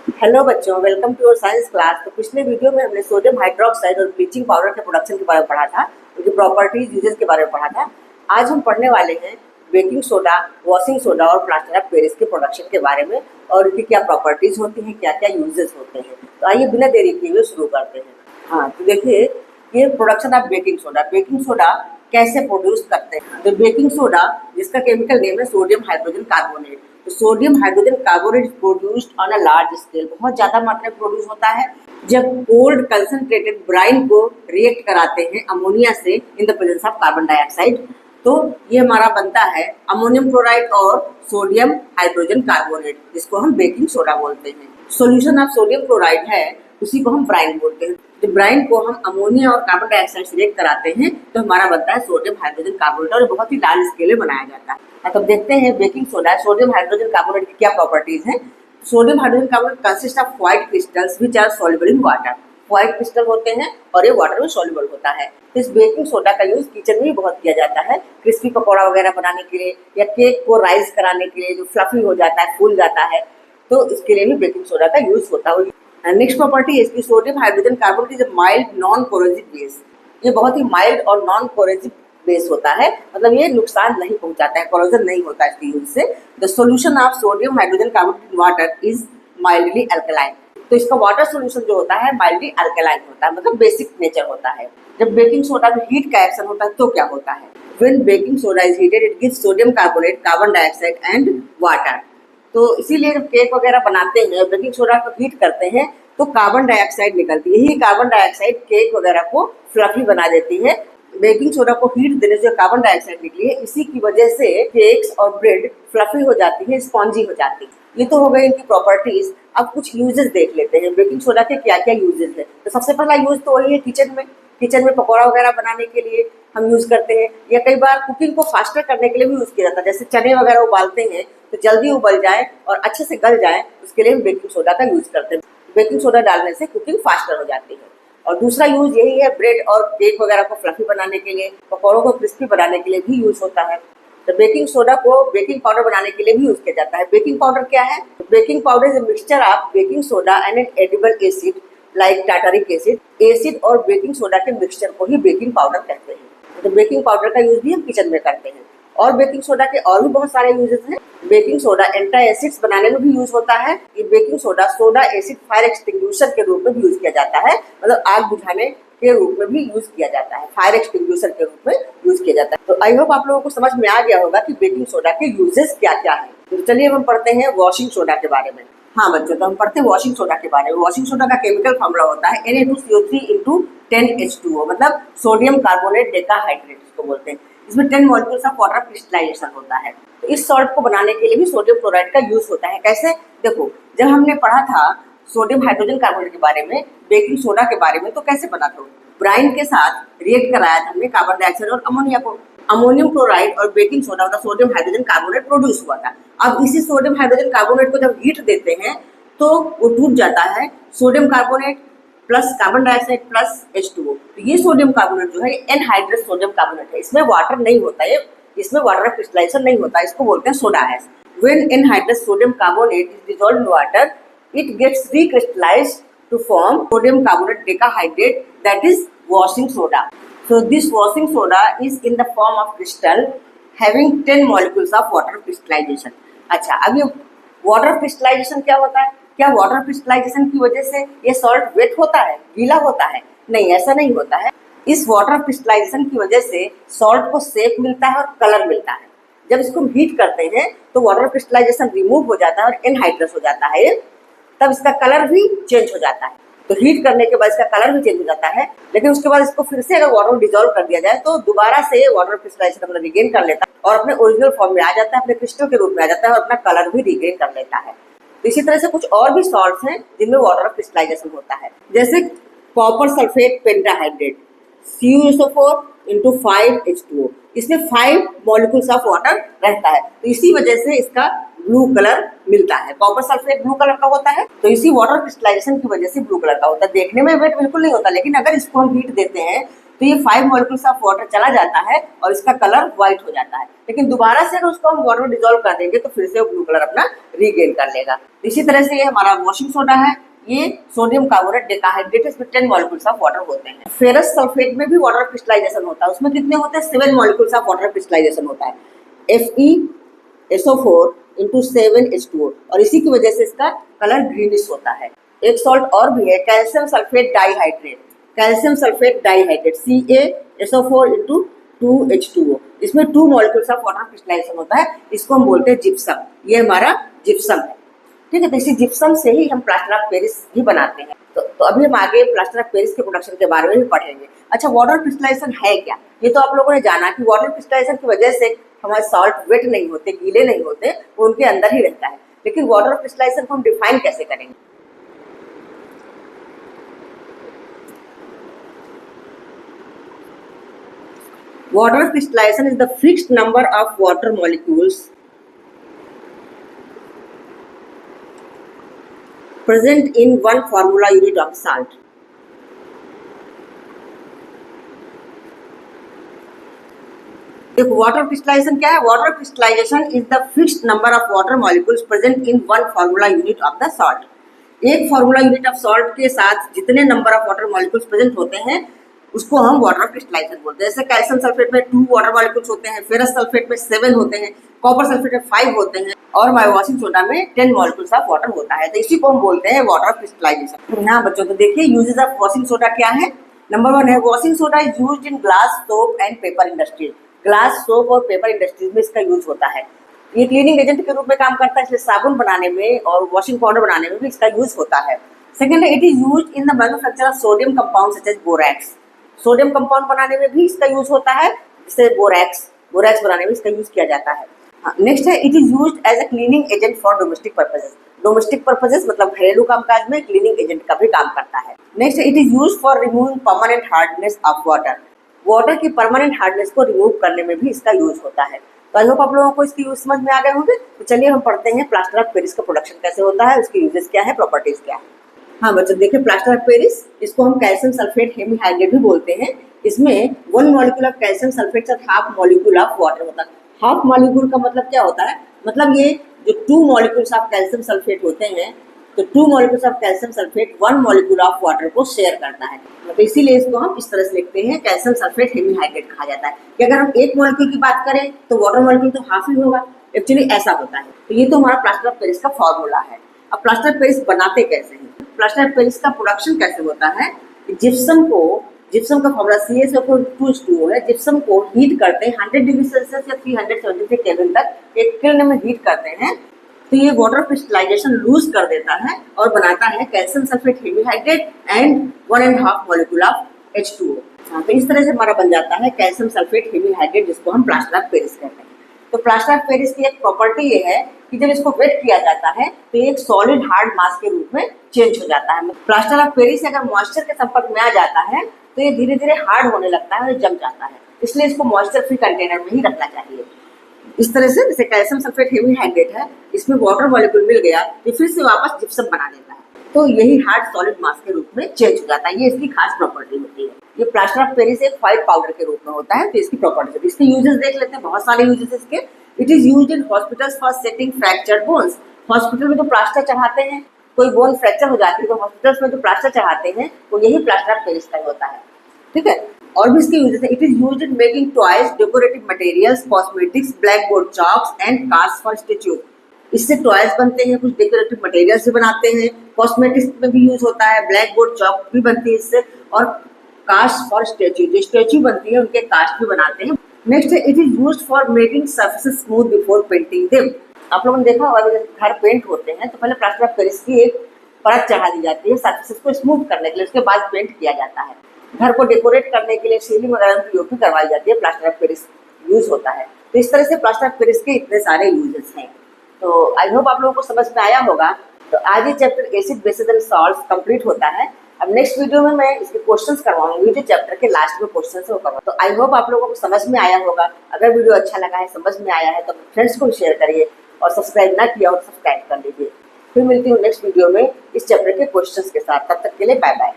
Hello बच्चों, welcome to your science class. तो पिछले वीडियो में हमने सोडियम हाइड्रोक्साइड और ब्लीचिंग पाउडर के प्रोडक्शन के बारे में पढ़ा था, उनकी प्रॉपर्टीज यूजेस के बारे में पढ़ा था। आज हम पढ़ने वाले हैं बेकिंग सोडा, वॉशिंग सोडा और प्लास्टर ऑफ पेरिस के प्रोडक्शन के बारे में और उनकी क्या प्रॉपर्टीज होती हैं, क्या क्या यूजेस होते हैं। तो आइए बिना देरी किए हुए शुरू करते हैं। हाँ, तो देखिए ये प्रोडक्शन ऑफ बेकिंग सोडा कैसे प्रोड्यूस करते हैं। तो बेकिंग सोडा जिसका केमिकल नेम है सोडियम हाइड्रोजन कार्बोनेट। तो sodium hydrogen carbonate produced on a large scale, बहुत ज्यादा मात्रा में प्रोड्यूस होता है जब कोल्ड कंसंट्रेटेड ब्राइन को रिएक्ट कराते हैं अमोनिया से in the presence of carbon dioxide. तो ये हमारा बनता है अमोनियम क्लोराइड और सोडियम हाइड्रोजन कार्बोनेट, जिसको हम बेकिंग सोडा बोलते हैं। सोल्यूशन ऑफ सोडियम क्लोराइड है, उसी को हम ब्राइन बोलते हैं। जब ब्राइन को हम अमोनिया और कार्बन डाइऑक्साइड से रिएक्ट कराते हैं तो हमारा बनता है सोडियम हाइड्रोजन कार्बोनेट और बहुत ही लार्ज स्केल में बनाया जाता है। तो देखते हैं baking soda sodium hydrogen carbonate की क्या प्रॉपर्टीज हैं। Sodium hydrogen carbonate consist of white crystals which are soluble in water. White crystal होते हैं और ये वाटर में सॉल्युबल होता है। इस बेकिंग सोडा का यूज किचन में भी बहुत किया जाता है, क्रिस्पी पकौड़ा वगैरह बनाने के लिए या केक को राइज कराने के लिए, जो फ्लफी हो जाता है, फूल जाता है, तो इसके लिए भी बेकिंग सोडा का यूज होता है। नेक्स्ट प्रॉपर्टी है इसकी, sodium hydrogen carbonate is mild non corrosive base. ये बहुत ही माइल्ड और नॉन कोरोसिव बेस होता है, मतलब ये नुकसान नहीं पहुंचाता है, कोरोजन नहीं होता इसके यूज से। The solution of sodium hydrogen carbonate in water is mildly alkaline. तो इसका वाटर सोल्यूशन जो होता है माइल्डली अल्कलाइन होता है, मतलब बेसिक नेचर होता है। जब बेकिंग सोडा में हीट का एक्शन होता है तो क्या होता है, when baking soda is heated it gives sodium carbonate, carbon dioxide and water. तो इसीलिए जब केक वगैरह बनाते हैं, बेकिंग सोडा को हीट करते हैं तो कार्बन डाइऑक्साइड निकलती है। यही कार्बन डाइऑक्साइड केक वगैरह को फ्लफी बना देती है। बेकिंग सोडा को हीट देने से कार्बन डाइऑक्साइड निकली है, इसी की वजह से केक्स और ब्रेड फ्लफी हो जाती है, स्पॉन्जी हो जाती है। ये तो हो गई इनकी प्रॉपर्टीज। अब कुछ यूजेस देख लेते हैं बेकिंग सोडा के क्या क्या यूजेस है। तो सबसे पहला यूज तो वही है किचन में पकौड़ा वगैरह बनाने के लिए हम यूज करते हैं, या कई बार कुकिंग को फास्टर करने के लिए भी यूज किया जाता है। जैसे चने वगैरह उबालते हैं तो जल्दी उबल जाए और अच्छे से गल जाए, उसके लिए हम बेकिंग सोडा का यूज करते हैं। बेकिंग सोडा डालने से कुकिंग फास्टर हो जाती है। और दूसरा यूज यही है, ब्रेड और केक वगैरह को फ्लफी बनाने के लिए, पकौड़ों को क्रिस्पी बनाने के लिए भी यूज होता है। तो बेकिंग सोडा को बेकिंग पाउडर बनाने के लिए भी यूज किया जाता है। बेकिंग पाउडर क्या है? Baking powder is a mixture of baking soda and an edible acid like tartaric acid. Acid और बेकिंग सोडा के मिक्सचर को ही बेकिंग पाउडर कहते हैं। तो बेकिंग पाउडर का यूज भी हम किचन में करते हैं। और बेकिंग सोडा के और भी बहुत सारे यूजेस हैं। बेकिंग सोडा एंटी एसिड्स बनाने में भी यूज होता है। ये baking soda acid fire extinguisher के रूप में भी यूज किया जाता है, मतलब आग बुझाने के रूप में भी यूज किया जाता है, फायर एक्सटिंग्विशर के रूप में यूज किया जाता है। तो आई होप आप लोगों को समझ में आ गया होगा कि बेकिंग सोडा के यूजेस क्या क्या है। तो चलिए हम पढ़ते हैं वॉशिंग सोडा के बारे में। हाँ बच्चों, तो हम पढ़ते हैं वॉशिंग सोडा के बारे में। वॉशिंग सोडा का केमिकल फॉर्मूला होता है Na2CO3 × 10H2O, मतलब सोडियम कार्बोनेट डेकाहाइड्रेट इसको बोलते हैं। इसमें 10 मॉलिक्यूल्स ऑफ वाटर क्रिस्टलाइजेशन होता है। तो इस सॉल्ट को बनाने के लिए भी सोडियम क्लोराइड का यूज होता है। कैसे? देखो, जब हमने पढ़ा था सोडियम हाइड्रोजन कार्बोनेट के बारे में, बेकिंग सोडा के बारे में, तो कैसे बना था? ब्राइन के साथ रिएक्ट कराया था हमने कार्बन डाइऑक्साइड और अमोनिया को। अमोनियम क्लोराइड और बेकिंग सोडा मतलब सोडियम हाइड्रोजन कार्बोनेट प्रोड्यूस हुआ था। अब इसी सोडियम हाइड्रोजन कार्बोनेट को जब हीट देते हैं तो वो टूट जाता है। Sodium carbonate plus carbon dioxide plus H2O। तो ये सोडियम कार्बोनेट जो है एनहाइड्रस सोडियम कार्बोनेट है, इसमें वाटर नहीं होता है, इसमें वाटर क्रिस्टलाइजेशन नहीं होता, इसको बोलते हैं soda ash. When anhydrous sodium carbonate is dissolved in water, it gets recrystallised to form sodium carbonate decahydrate, that is washing soda. So this washing soda is in the form of crystal having 10 molecules of water crystallization। अच्छा, अब ये water crystallization क्या होता है? क्या water crystallisation की वजह से ये सॉल्ट वेट होता है, गीला होता है? नहीं, ऐसा नहीं होता है। इस वाटर क्रिस्टलाइजेशन की वजह से सॉल्ट को शेप मिलता है और कलर मिलता है। जब इसको हीट करते हैं तो वाटर क्रिस्टलाइजेशन रिमूव हो जाता है और एनहाइड्रस हो जाता है, तब इसका कलर भी चेंज हो जाता है। तो हीट करने के बाद इसका कलर भी चेंज हो जाता है, लेकिन उसके बाद इसको फिर से अगर वाटर में डिजोल्व कर दिया जाए तो दोबारा से वाटर क्रिस्टलाइजेशन अपना रिगेन कर लेता है और अपने ओरिजिनल फॉर्म में आ जाता है, अपने क्रिस्टल के रूप में आ जाता है और अपना कलर भी रिगेन कर लेता है। तो इसी तरह से कुछ और भी सॉल्ट्स हैं जिनमें वाटर क्रिस्टलाइजेशन होता है, जैसे copper sulphate pentahydrate CuSO4 × 5H2O। इसमें 5 मॉलिक्यूल्स ऑफ वाटर रहता है, तो इसी वजह से इसका ब्लू कलर मिलता है। कॉपर सल्फेट ब्लू कलर का होता है, तो इसी वाटर क्रिस्टलाइजेशन की वजह से ब्लू कलर का होता है। देखने में वेट बिल्कुल नहीं होता, लेकिन अगर इसको हम हीट देते हैं तो ये 5 मॉलिक्यूल्स ऑफ वाटर चला जाता है और इसका कलर व्हाइट हो जाता है। लेकिन दोबारा से अगर उसको हम वाटर में डिजोल्व कर देंगे तो फिर से वो ब्लू कलर अपना रीगेन कर लेगा। इसी तरह से ये हमारा वॉशिंग सोडा है, ये सोडियम कार्बोनेट डेकाहाइड्रेट, इसमें 10 मॉलिक्यूल्स ऑफ वाटर होते हैं। फेरस सल्फेट में भी वाटर क्रिस्टलाइजेशन होता है, उसमें कितने होते हैं? 7 मॉलिक्यूल्स ऑफ वाटर क्रिस्टलाइजेशन होता है, FeSO4 इंटू 7H2O, और इसी की वजह से इसका कलर ग्रीनिश होता है। एक सॉल्ट और भी है, calcium sulphate dihydrate, calcium sulphate dihydrate CaSO4 into 2H2O, इसमें 2 मॉलिक्यूल्स ऑफ वाटर क्रिस्टलाइजेशन होता है, इसको हम बोलते हैं जिप्सम। ये हमारा जिप्सम है, ठीक है। तो इसी जिप्सम से ही हम प्लास्टर ऑफ पेरिस भी बनाते हैं। तो अभी हम आगे प्लास्टर ऑफ पेरिस के प्रोडक्शन के बारे में भी पढ़ेंगे। अच्छा, वाटर क्रिस्टलाइजेशन है क्या? ये तो आप लोगों ने जाना कि वाटर क्रिस्टलाइजेशन की वजह से हमारे सॉल्ट वेट नहीं होते, गीले नहीं होते, वो उनके अंदर ही रहता है। लेकिन वाटर क्रिस्टलाइजेशन को हम डिफाइन कैसे करेंगे? Water crystallization is the fixed number of water molecules present in one formula unit of salt. देखो, वाटर क्रिस्टलाइजेशन क्या है? Water crystallization is the fixed number of water molecules present in one formula unit of the salt. एक formula unit of salt के साथ जितने number of water molecules present होते हैं उसको हम वाटर क्रिस्टलाइजेशन बोलते हैं। जैसे कैल्शियम सल्फेट में 2 वाटर मॉलिक्यूल्स होते हैं, फेरस सल्फेट में 7 होते हैं, कॉपर सल्फेट में 5 होते हैं, और वॉशिंग सोडा में 10 मॉलिक्यूल्स ऑफ वाटर होता है। तो इसी को हम बोलते हैं वाटर क्रिस्टलाइजेशन। हाँ बच्चों, तो देखिए यूजेस ऑफ वॉशिंग सोडा क्या है। नंबर 1 है, washing soda is used in glass, soap and paper industry. Glass, soap और पेपर इंडस्ट्रीज में इसका यूज होता है। ये क्लीनिंग एजेंट के रूप में काम करता है, इसलिए साबुन बनाने में और वॉशिंग पाउडर बनाने में भी इसका यूज होता है। सेकेंड है, it is used in the manufacture of sodium compound such as borax. Sodium compound बनाने में भी इसका यूज होता है, जिससे बोरैक्स बनाने में इसका यूज किया जाता है। नेक्स्ट है, it is used as a cleaning agent for domestic purposes. Domestic purposes मतलब घरेलू कामकाज में क्लीनिंग एजेंट का भी काम करता है। नेक्स्ट है, it is used for removing permanent hardness of water. Water की परमानेंट हार्डनेस को रिमूव करने में भी इसका यूज होता है। तो आई होप आप लोगों को इसकी यूज समझ में आ गए होंगे। तो चलिए हम पढ़ते हैं प्लास्टर ऑफ पेरिस का प्रोडक्शन कैसे होता है, उसके यूजेस क्या है, प्रॉपर्टीज क्या है। हाँ बच्चों, देखिए प्लास्टर ऑफ पेरिस, इसको हम कैल्शियम सल्फेट हेमीहाइड्रेट भी बोलते हैं। इसमें 1 मॉलिक्यूल ऑफ कैल्शियम सल्फेट से हाफ मॉलिक्यूल ऑफ वाटर होता है। हाफ मॉलिक्यूल का मतलब क्या होता है? मतलब ये जो 2 मॉलिक्यूल्स ऑफ कैल्शियम सल्फेट होते हैं, तो 2 molecules of calcium sulphate 1 molecule of water को शेयर करता है। तो इसीलिए इसको हम इस तरह से लिखते हैं, कैल्शियम सल्फेट हेमीहाइड्रेट कहा जाता है। कि अगर हम एक मॉलिक्यूल की बात करें तो वाटर मॉलिक्यूल तो हाफ ही होगा, एक्चुअली ऐसा होता है। तो ये तो हमारा प्लास्टर ऑफ पेरिस का फॉर्मूला है। अब प्लास्टर ऑफ पेरिस बनाते कैसे हैं? प्लास्टर ऑफ पेरिस का प्रोडक्शन कैसे होता है? जिप्सम का फॉर्मूला CaSO4 है। जिप्सम को हीट करते हैं 100 डिग्री सेल्सियस या 373 केल्विन तक एक किल्न में हीट करते हैं, तो ये वाटर क्रिस्टलाइजेशन लूज कर देता है और बनाता है calcium sulphate hemihydrate and 1.5 molecule of H2O। तो इस तरह से हमारा बन जाता है कैल्शियम सल्फेट हेमीहाइड्रेट, जिसको हम प्लास्टर ऑफ पेरिस कहते हैं। तो प्लास्टर ऑफ पेरिस की एक प्रॉपर्टी ये है कि जब इसको वेट किया जाता है तो ये एक सॉलिड हार्ड मास के रूप में चेंज हो जाता है। प्लास्टर ऑफ पेरिस अगर मॉइस्चर के संपर्क में आ जाता है तो ये धीरे धीरे हार्ड होने लगता है और जम जाता है, इसलिए इसको मॉइस्चर फ्री कंटेनर में ही रखना चाहिए। इस तरह से जैसे कैल्शियम सल्फेट हेमीहाइड्रेट है, इसमें वाटर मॉलिक्यूल मिल गया तो फिर से वापस जिप्सम बना देता है, तो यही हार्ड सॉलिड मास के रूप में चेंज हो जाता है। ये इसकी खास प्रॉपर्टी होती है। ये प्लास्टर ऑफ पेरिस एक व्हाइट पाउडर के रूप में होता है, तो इसकी प्रॉपर्टी। इसके यूजेस देख लेते हैं, बहुत सारे यूजेस इसके। It is used in hospitals for setting fractured bones. Hospital में जो प्लास्टर चढ़ाते हैं, कोई बोन फ्रैक्चर हो जाती है तो हॉस्पिटल्स में जो प्लास्टर चढ़ाते हैं वो यही प्लास्टर ऑफ पेरिस का होता है, ठीक है। और भी इसके यूजेस है। It is used in making toys, decorative materials, cosmetics, blackboard chalks and cast for statue. इससे टॉयज बनते हैं, कुछ डेकोरेटिव मटेरियल्स भी बनाते हैं, कॉस्मेटिक्स में भी यूज होता है, ब्लैक बोर्ड चॉक भी बनती है इससे, और कास्ट फॉर स्टैच्यू, जो स्टैच्यू बनती है उनके कास्ट भी बनाते हैं। नेक्स्ट है, it is used for making surfaces smooth before painting them. आप लोगों ने देखा होगा जब घर पेंट होते हैं तो पहले प्लास्टर ऑफ पेरिस की एक परत चढ़ा दी जाती है सरफेसेस को स्मूथ करने के लिए, उसके बाद पेंट किया जाता है। घर को डेकोरेट करने के लिए सीलिंग वगैरह की उपयोग करवाई जाती है, प्लास्टर ऑफ पेरिस यूज होता है। तो इस तरह से प्लास्टर ऑफ पेरिस के इतने सारे यूजेस हैं। तो आई होप आप लोगों को समझ में आया होगा। तो आज ये chapter acid basis and salts complete होता है। अब नेक्स्ट वीडियो में मैं इसके क्वेश्चंस करवाऊंगी, जो चैप्टर के लास्ट में क्वेश्चंस है वो करवाऊंगी। तो आई होप आप लोगों को समझ में आया होगा। अगर वीडियो अच्छा लगा है, समझ में आया है, तो फ्रेंड्स को शेयर करिए और सब्सक्राइब ना किया और सब्सक्राइब कर लीजिए। फिर मिलती हूँ नेक्स्ट वीडियो में इस चैप्टर के क्वेश्चंस के साथ। तब तक के लिए बाय बाय।